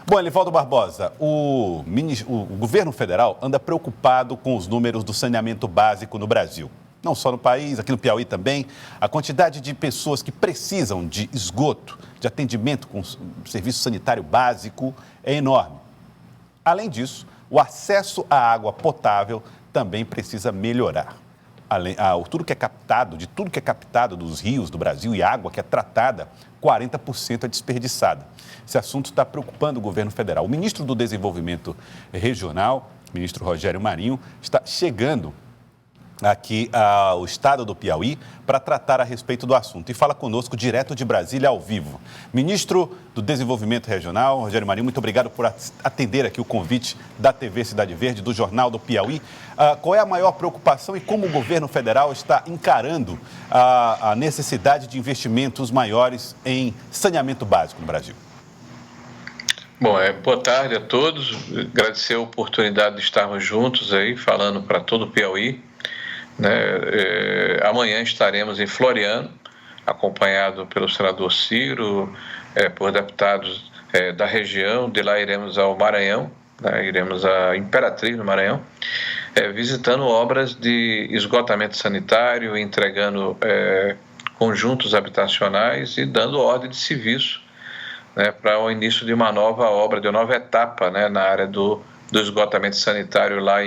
Bom, Elivaldo Barbosa, o governo federal anda preocupado com os números do saneamento básico no Brasil. Não só no país, aqui no Piauí também. A quantidade de pessoas que precisam de esgoto, de atendimento com serviço sanitário básico é enorme. Além disso, o acesso à água potável também precisa melhorar. Tudo que é captado dos rios do Brasil e água que é tratada, 40% é desperdiçada. Esse assunto está preocupando o governo federal. O ministro do Desenvolvimento Regional, ministro Rogério Marinho, está chegando aqui ao estado do Piauí para tratar a respeito do assunto. E fala conosco direto de Brasília, ao vivo. Ministro do Desenvolvimento Regional, Rogério Marinho, muito obrigado por atender aqui o convite da TV Cidade Verde, do Jornal do Piauí. Qual é a maior preocupação e como o governo federal está encarando a necessidade de investimentos maiores em saneamento básico no Brasil? Bom, boa tarde a todos. Agradecer a oportunidade de estarmos juntos aí, falando para todo o Piauí. Amanhã estaremos em Floriano, acompanhado pelo senador Ciro, por deputados da região. De lá iremos ao Maranhão, iremos à Imperatriz, no Maranhão, visitando obras de esgotamento sanitário, entregando conjuntos habitacionais e dando ordem de serviço para o início de uma nova obra, de uma nova etapa na área do esgotamento sanitário lá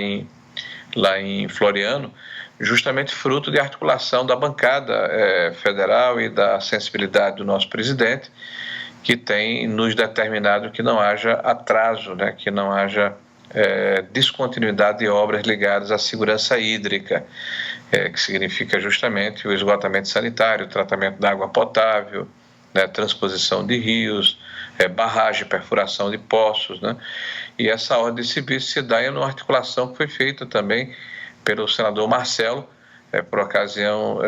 em Floriano, justamente fruto de articulação da bancada federal e da sensibilidade do nosso presidente, que tem nos determinado que não haja atraso, que não haja descontinuidade de obras ligadas à segurança hídrica, que significa justamente o esgotamento sanitário, o tratamento da água potável, transposição de rios, barragem, perfuração de poços, E essa ordem de serviço se dá em uma articulação que foi feita também pelo senador Marcelo, por ocasião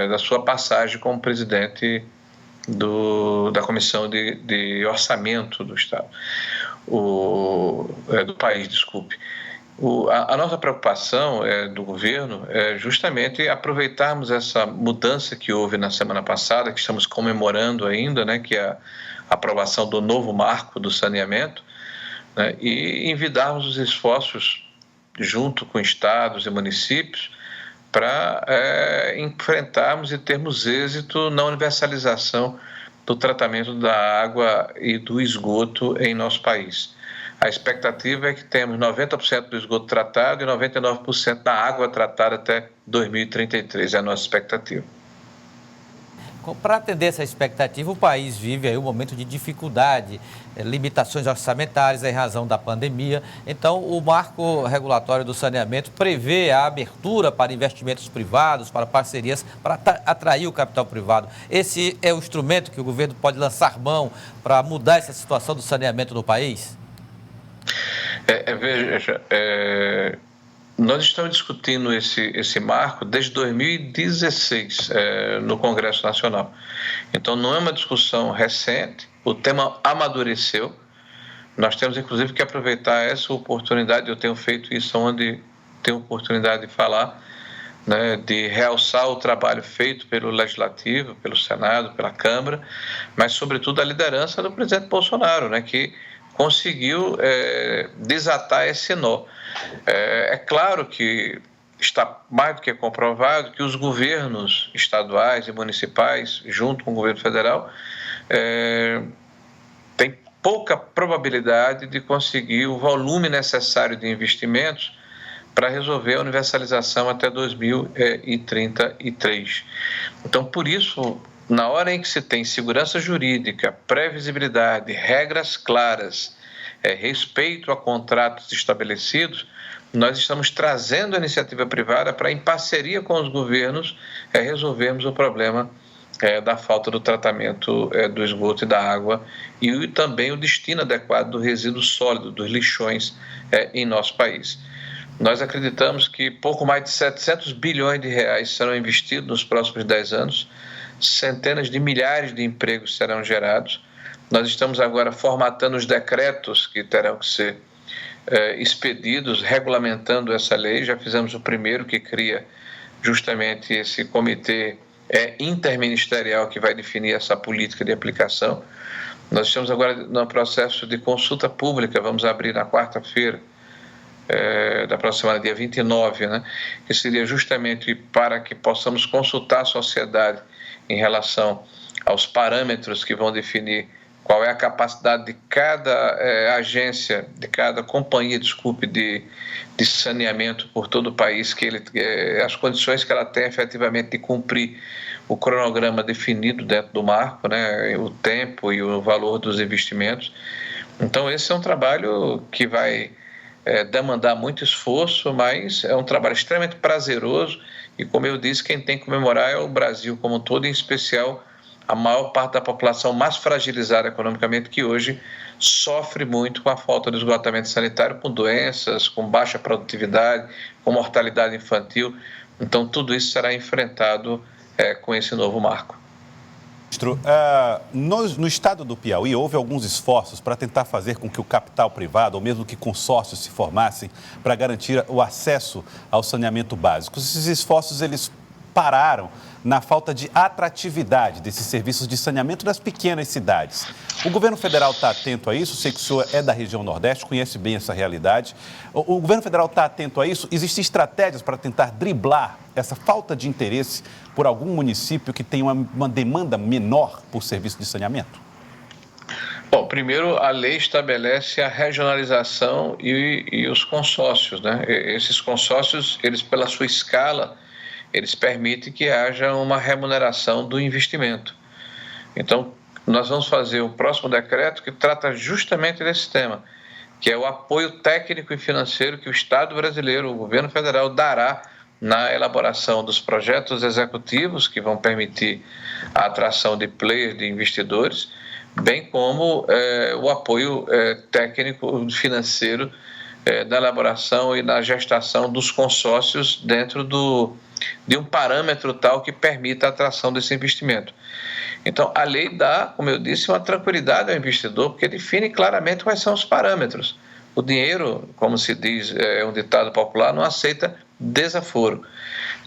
da sua passagem como presidente da Comissão de Orçamento do Estado, do país, desculpe. A nossa preocupação do governo é justamente aproveitarmos essa mudança que houve na semana passada, que estamos comemorando ainda, que é a aprovação do novo marco do saneamento, e envidarmos os esforços junto com estados e municípios para enfrentarmos e termos êxito na universalização do tratamento da água e do esgoto em nosso país. A expectativa é que temos 90% do esgoto tratado e 99% da água tratada até 2033, é a nossa expectativa. Para atender essa expectativa, o país vive aí um momento de dificuldade, limitações orçamentárias em razão da pandemia. Então, o marco regulatório do saneamento prevê a abertura para investimentos privados, para parcerias, para atrair o capital privado. Esse é o instrumento que o governo pode lançar mão para mudar essa situação do saneamento no país? Veja, nós estamos discutindo esse marco desde 2016 no Congresso Nacional. Então, não é uma discussão recente, o tema amadureceu. Nós temos, inclusive, que aproveitar essa oportunidade, eu tenho feito isso onde tenho oportunidade de falar, de realçar o trabalho feito pelo Legislativo, pelo Senado, pela Câmara, mas, sobretudo, a liderança do presidente Bolsonaro, que conseguiu desatar esse nó. É claro que está mais do que comprovado que os governos estaduais e municipais, junto com o governo federal, têm pouca probabilidade de conseguir o volume necessário de investimentos para resolver a universalização até 2033. Então, por isso, na hora em que se tem segurança jurídica, previsibilidade, regras claras, respeito a contratos estabelecidos, nós estamos trazendo a iniciativa privada para, em parceria com os governos, resolvermos o problema da falta do tratamento do esgoto e da água e também o destino adequado do resíduo sólido, dos lixões em nosso país. Nós acreditamos que pouco mais de 700 bilhões de reais serão investidos nos próximos 10 anos, centenas de milhares de empregos serão gerados. Nós estamos agora formatando os decretos que terão que ser expedidos, regulamentando essa lei. Já fizemos o primeiro, que cria justamente esse comitê interministerial que vai definir essa política de aplicação. Nós estamos agora no processo de consulta pública, vamos abrir na quarta-feira, da próxima semana, dia 29, né? Que seria justamente para que possamos consultar a sociedade em relação aos parâmetros que vão definir qual é a capacidade de cada agência, de cada companhia, de saneamento por todo o país, as condições que ela tem efetivamente de cumprir o cronograma definido dentro do marco, né, o tempo e o valor dos investimentos. Então, esse é um trabalho que vai demandar muito esforço, mas é um trabalho extremamente prazeroso e, como eu disse, quem tem que comemorar é o Brasil como um todo, em especial a maior parte da população mais fragilizada economicamente, que hoje sofre muito com a falta de esgotamento sanitário, com doenças, com baixa produtividade, com mortalidade infantil. Então, tudo isso será enfrentado com esse novo marco. Ministro, no estado do Piauí, houve alguns esforços para tentar fazer com que o capital privado, ou mesmo que consórcios se formassem, para garantir o acesso ao saneamento básico. Esses esforços, eles pararam na falta de atratividade desses serviços de saneamento das pequenas cidades. O governo federal está atento a isso? Sei que o senhor é da região Nordeste, conhece bem essa realidade. O governo federal está atento a isso? Existem estratégias para tentar driblar essa falta de interesse por algum município que tem uma demanda menor por serviço de saneamento? Bom, primeiro, a lei estabelece a regionalização e os consórcios, né? Esses consórcios, eles, pela sua escala, eles permitem que haja uma remuneração do investimento. Então, nós vamos fazer o próximo decreto que trata justamente desse tema, que é o apoio técnico e financeiro que o Estado brasileiro, o governo federal, dará na elaboração dos projetos executivos que vão permitir a atração de players, de investidores, bem como o apoio técnico financeiro da elaboração e na gestação dos consórcios dentro de um parâmetro tal que permita a atração desse investimento. Então, a lei dá, como eu disse, uma tranquilidade ao investidor, porque define claramente quais são os parâmetros. O dinheiro, como se diz, é um ditado popular, não aceita desaforo.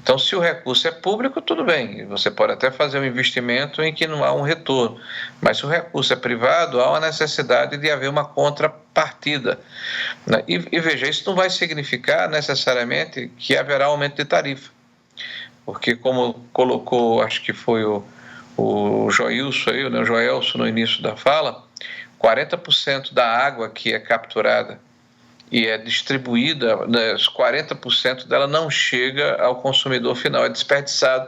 Então, se o recurso é público, tudo bem, você pode até fazer um investimento em que não há um retorno, mas se o recurso é privado, há uma necessidade de haver uma contrapartida. E veja, isso não vai significar necessariamente que haverá aumento de tarifa, porque como colocou, acho que foi o Joilson, o Joelson no início da fala, 40% da água que é capturada e é distribuída, 40% dela não chega ao consumidor final, é desperdiçado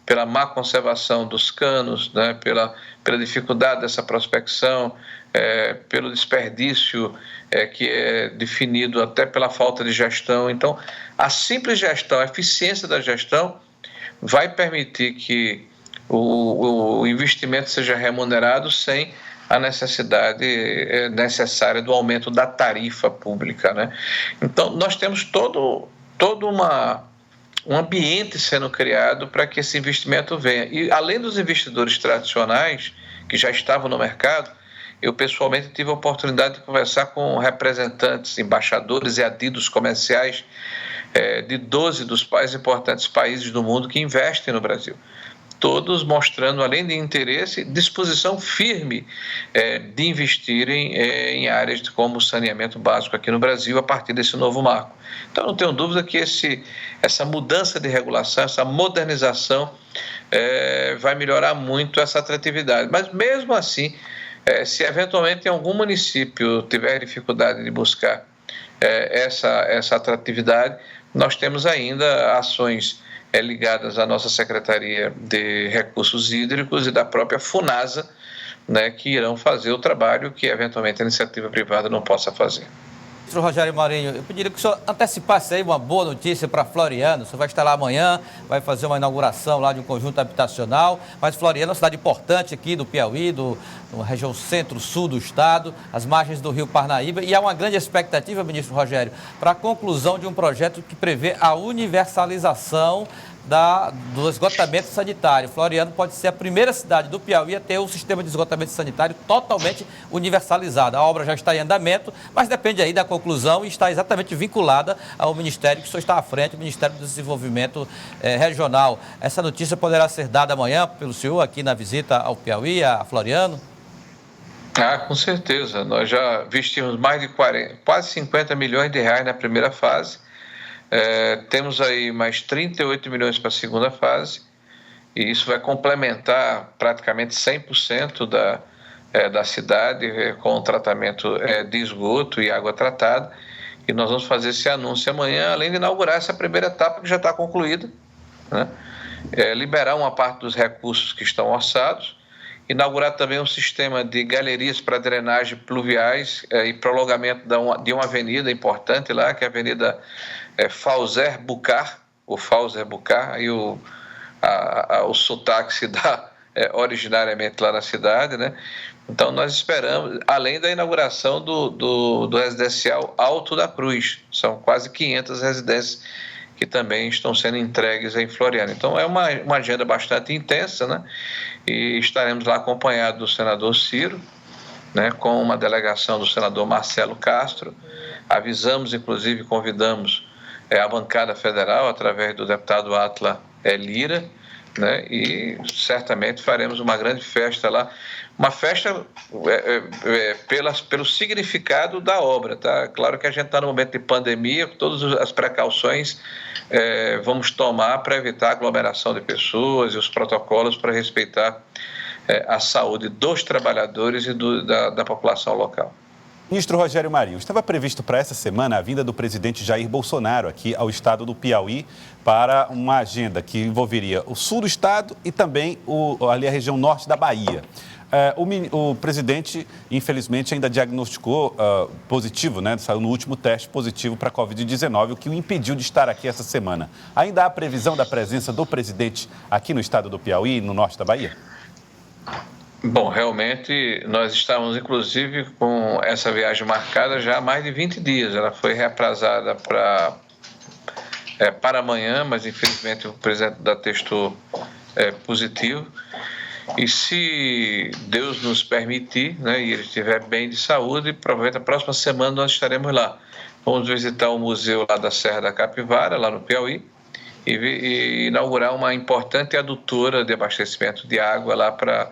pela má conservação dos canos, né, pela dificuldade dessa prospecção, pelo desperdício que é definido até pela falta de gestão. Então, a simples gestão, a eficiência da gestão vai permitir que o investimento seja remunerado sem a necessidade necessária do aumento da tarifa pública, né? Então, nós temos todo um ambiente sendo criado para que esse investimento venha. E, além dos investidores tradicionais, que já estavam no mercado, eu pessoalmente tive a oportunidade de conversar com representantes, embaixadores e adidos comerciais de 12 dos mais importantes países do mundo que investem no Brasil. Todos mostrando, além de interesse, disposição firme de investirem em áreas como saneamento básico aqui no Brasil a partir desse novo marco. Então, não tenho dúvida que essa mudança de regulação, essa modernização vai melhorar muito essa atratividade. Mas, mesmo assim, se eventualmente em algum município tiver dificuldade de buscar essa atratividade, nós temos ainda ações ligadas à nossa Secretaria de Recursos Hídricos e da própria FUNASA, né, que irão fazer o trabalho que, eventualmente, a iniciativa privada não possa fazer. Ministro Rogério Marinho, eu pediria que o senhor antecipasse aí uma boa notícia para Floriano. O senhor vai estar lá amanhã, vai fazer uma inauguração lá de um conjunto habitacional, mas Floriano é uma cidade importante aqui do Piauí, na região centro-sul do estado, às margens do rio Parnaíba, e há uma grande expectativa, ministro Rogério, para a conclusão de um projeto que prevê a universalização do esgotamento sanitário. Floriano pode ser a primeira cidade do Piauí a ter um sistema de esgotamento sanitário totalmente universalizado. A obra já está em andamento, mas depende aí da conclusão e está exatamente vinculada ao ministério que o senhor está à frente, o Ministério do Desenvolvimento Regional. Essa notícia poderá ser dada amanhã pelo senhor aqui na visita ao Piauí, a Floriano? Com certeza. Nós já investimos mais de quase 50 milhões de reais na primeira fase. Temos aí mais 38 milhões para a segunda fase. E isso vai complementar praticamente 100% da cidade com o tratamento de esgoto e água tratada. E nós vamos fazer esse anúncio amanhã, além de inaugurar essa primeira etapa que já está concluída, né? Liberar uma parte dos recursos que estão orçados, inaugurar também um sistema de galerias para drenagem pluviais e prolongamento de uma avenida importante lá, que é a Avenida Fauzer Bucar, aí o sotaque se dá originariamente lá na cidade, né? Então nós esperamos, além da inauguração do residencial Alto da Cruz, são quase 500 residências que também estão sendo entregues em Floriano. Então é uma agenda bastante intensa, né? E estaremos lá acompanhados do senador Ciro, né, com uma delegação do senador Marcelo Castro. Avisamos, inclusive, convidamos a bancada federal através do deputado Atla Lira, né, e certamente faremos uma grande festa lá. Uma festa pelo significado da obra, tá? Claro que a gente está no momento de pandemia, todas as precauções vamos tomar para evitar a aglomeração de pessoas e os protocolos para respeitar a saúde dos trabalhadores e da população local. Ministro Rogério Marinho, estava previsto para essa semana a vinda do presidente Jair Bolsonaro aqui ao estado do Piauí para uma agenda que envolveria o sul do estado e também ali a região norte da Bahia. O presidente, infelizmente, ainda diagnosticou positivo, né? Saiu no último teste positivo para a Covid-19, o que o impediu de estar aqui essa semana. Ainda há previsão da presença do presidente aqui no estado do Piauí, no norte da Bahia? Bom, realmente nós estávamos, inclusive, com essa viagem marcada já há mais de 20 dias. Ela foi reaprazada para amanhã, mas infelizmente o presidente da testou positivo. E se Deus nos permitir, né, e ele estiver bem de saúde, provavelmente a próxima semana nós estaremos lá. Vamos visitar o museu lá da Serra da Capivara, lá no Piauí, e inaugurar uma importante adutora de abastecimento de água lá para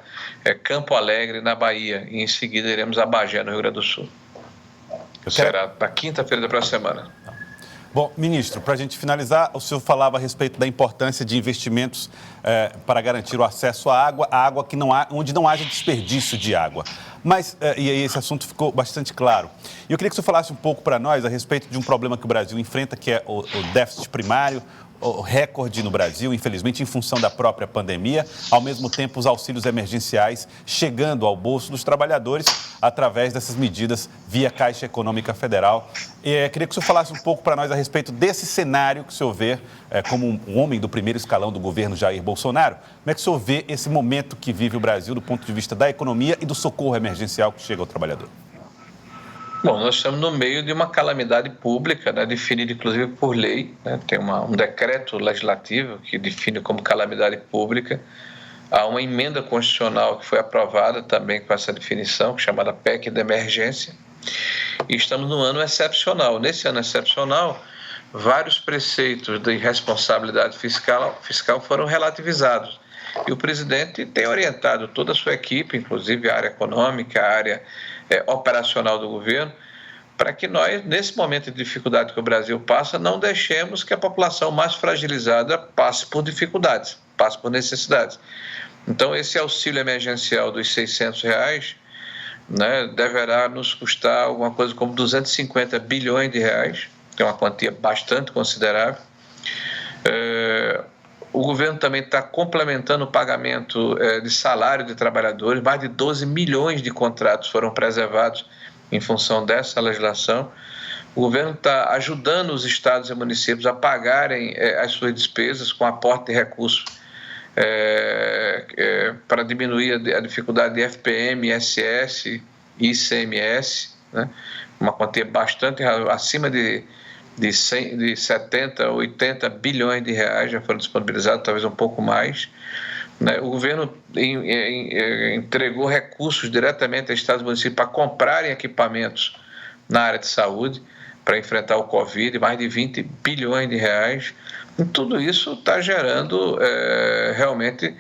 Campo Alegre, na Bahia. E em seguida iremos a Bagé, no Rio Grande do Sul. Será na quinta-feira da próxima semana. Bom, ministro, para a gente finalizar, o senhor falava a respeito da importância de investimentos para garantir o acesso à água que onde não haja desperdício de água. Mas, e aí esse assunto ficou bastante claro. E eu queria que o senhor falasse um pouco para nós a respeito de um problema que o Brasil enfrenta, que é o déficit primário, o recorde no Brasil, infelizmente, em função da própria pandemia, ao mesmo tempo os auxílios emergenciais chegando ao bolso dos trabalhadores através dessas medidas via Caixa Econômica Federal. Queria que o senhor falasse um pouco para nós a respeito desse cenário que o senhor vê como um homem do primeiro escalão do governo Jair Bolsonaro. Como é que o senhor vê esse momento que vive o Brasil do ponto de vista da economia e do socorro emergencial que chega ao trabalhador? Bom, nós estamos no meio de uma calamidade pública, né, definida inclusive por lei, né, tem um decreto legislativo que define como calamidade pública. Há uma emenda constitucional que foi aprovada também com essa definição, chamada PEC da emergência, e estamos num ano excepcional. Nesse ano excepcional, vários preceitos de responsabilidade fiscal foram relativizados. E o presidente tem orientado toda a sua equipe, inclusive a área econômica, a área operacional do governo, para que nós, nesse momento de dificuldade que o Brasil passa, não deixemos que a população mais fragilizada passe por dificuldades, passe por necessidades. Então, esse auxílio emergencial dos R$600, né, deverá nos custar alguma coisa como 250 bilhões de reais, que é uma quantia bastante considerável. O governo também está complementando o pagamento de salário de trabalhadores. Mais de 12 milhões de contratos foram preservados em função dessa legislação. O governo está ajudando os estados e municípios a pagarem as suas despesas com aporte de recursos para diminuir a dificuldade de FPM, ISS e ICMS, né? Uma quantia bastante acima de 70, 80 bilhões de reais já foram disponibilizados, talvez um pouco mais. O governo entregou recursos diretamente a estados e municípios para comprarem equipamentos na área de saúde para enfrentar o Covid, mais de 20 bilhões de reais. E tudo isso está gerando realmente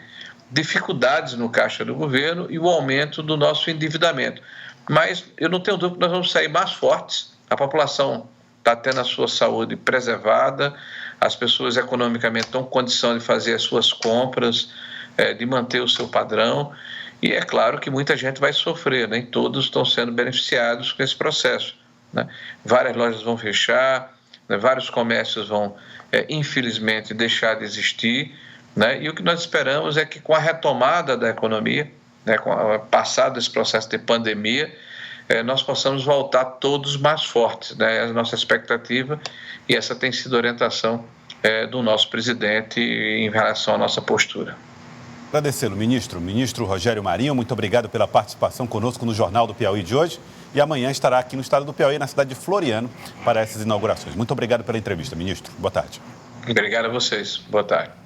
dificuldades no caixa do governo e o aumento do nosso endividamento. Mas eu não tenho dúvida que nós vamos sair mais fortes. A população está tendo a sua saúde preservada, as pessoas economicamente estão com condição de fazer as suas compras, de manter o seu padrão. E é claro que muita gente vai sofrer, nem todos estão sendo beneficiados com esse processo, né? Várias lojas vão fechar, né? Vários comércios vão, infelizmente, deixar de existir, né? E o que nós esperamos é que com a retomada da economia, né, passado esse processo de pandemia, nós possamos voltar todos mais fortes, né? É a nossa expectativa e essa tem sido a orientação do nosso presidente em relação à nossa postura. Agradecê-lo, ministro Rogério Marinho, muito obrigado pela participação conosco no Jornal do Piauí de hoje e amanhã estará aqui no estado do Piauí, na cidade de Floriano, para essas inaugurações. Muito obrigado pela entrevista, ministro. Boa tarde. Obrigado a vocês. Boa tarde.